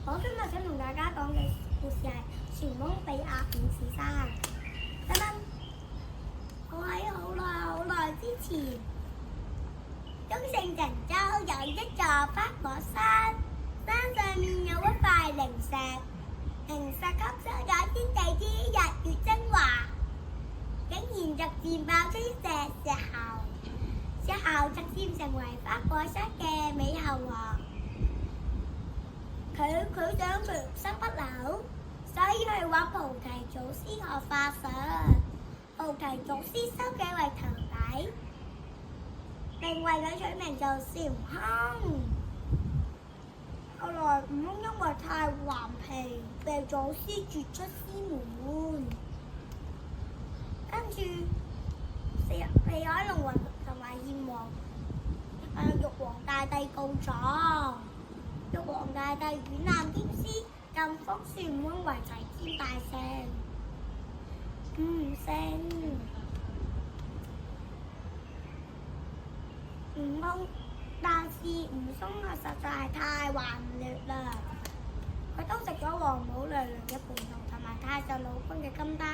我今日想同大家講嘅故事係旋風比亞五指山。等等，我喺好耐之前，中聖神州有一座花果山，山上面有一塊靈石，靈石吸收咗天地之日月精華，竟然逐漸爆出一隻石猴，石猴逐漸成為花果山嘅美猴王。佢想長生不老，所以去揾菩提祖師學化術。菩提祖師收佢為徒弟，並為佢取名做孫悟空。後來悟空因為太頑皮，被祖師逐出師門，跟住被海龍王同埋燕王玉皇大帝告狀。玉皇大帝軟硬兼施，禁封孫悟空為齊天大聖。悟空，但是悟空實在係太頑劣啦，佢偷食咗王母娘娘嘅蟠桃同埋太上老君嘅金丹。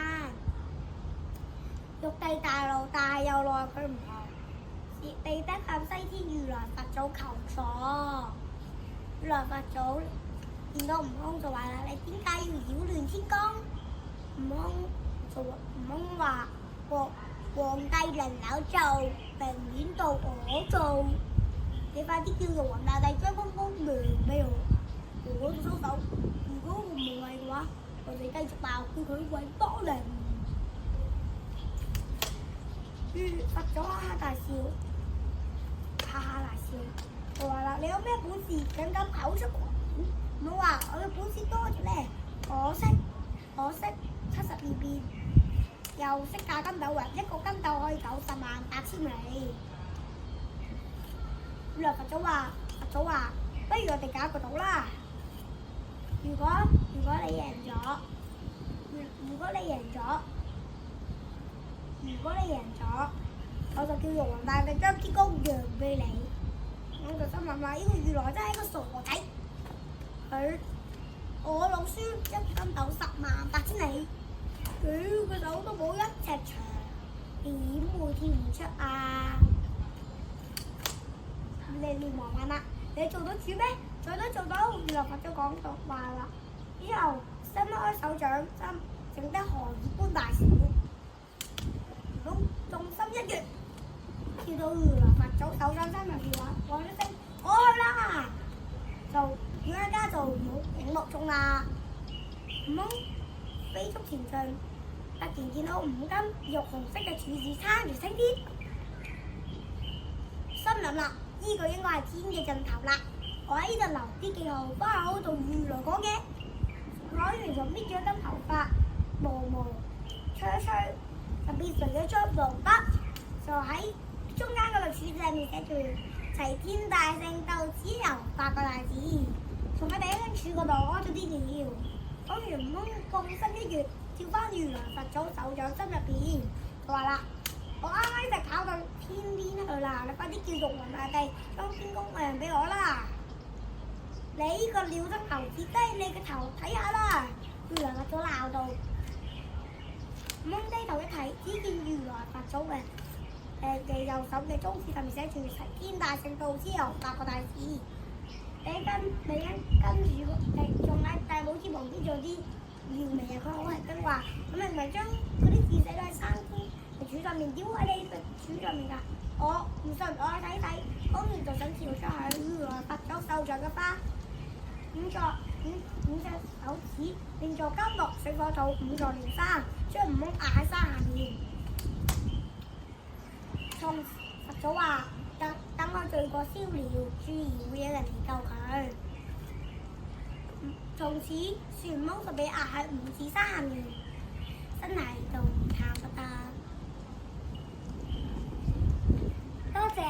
玉帝大怒，但係又奈佢唔何，被逼向西天如來佛祖求助。如來佛祖見到悟空就話啦：你點解要擾亂天宮？悟空話：皇帝能有做，寧願到我做。你快啲叫玉皇大帝將功名俾我收手。如果我唔係嘅話，我哋繼續鬧叫佢為多靈。佛祖哈哈大笑，哈哈大笑。就話啦：你有咩本事，竟敢口出狂言？唔好話我嘅本事多咗咧，我識72變，又識架筋斗雲，一個筋斗可以908000里。後來佛祖話：不如我哋搞個賭啦。如果你贏咗，我就叫玉皇大帝將天宮讓俾你。我就心諗啦，呢個如來真係一個傻仔。我老孫一個筋斗108000里，佢個手都冇1尺長，點會跳唔出啊？你亂話話啦，你做到主咩？做到。如來佛祖講到話啦，之後伸開手掌心，整得荷葉般大小。悟空縱心一躍，跳到如來佛祖手掌心入邊話：講一聲我去啦！就而家就冇影落中啦。悟空飛速前進，突然見到5根玉紅色嘅柱子撐住升天，心諗啦，呢個應該係天嘅盡頭啦。我喺呢度留啲記號，翻去同如來講嘅。講完就搣咗根頭髮，磨吹，就變成咗張毛筆，就喺中間嗰個柱子上面寫住齊天大聖到此遊8個大字。從佢第一根柱嗰度安咗啲料，講完悟空縱身一躍，跳翻如來佛祖手掌心入邊，就話啦：我啱啱就跑到天邊去啦，你快啲叫玉皇大帝將天宮讓俾我啦！你呢個鳥得牛至低你嘅頭睇下啦！如來佛祖鬧到，悟空低頭一睇，只見如來佛祖嘅右手嘅中指上面寫住齊天大聖到此遊8個大字。跟住仲喺大拇指旁邊做啲描眉啊！佢好係跟話，咁係咪將嗰啲字寫咗喺山天嘅柱上面？點會喺你嘅柱上面㗎？我唔信，我去睇睇。講完就想跳出去，如來佛祖手上嘅花5隻手指變做金木水火土5座連山，將悟空壓喺山下面。佛祖話：等我罪過消了，自然會有人嚟救佢。從此孫悟空就被壓喺五指山下面，真係動彈不得。多謝。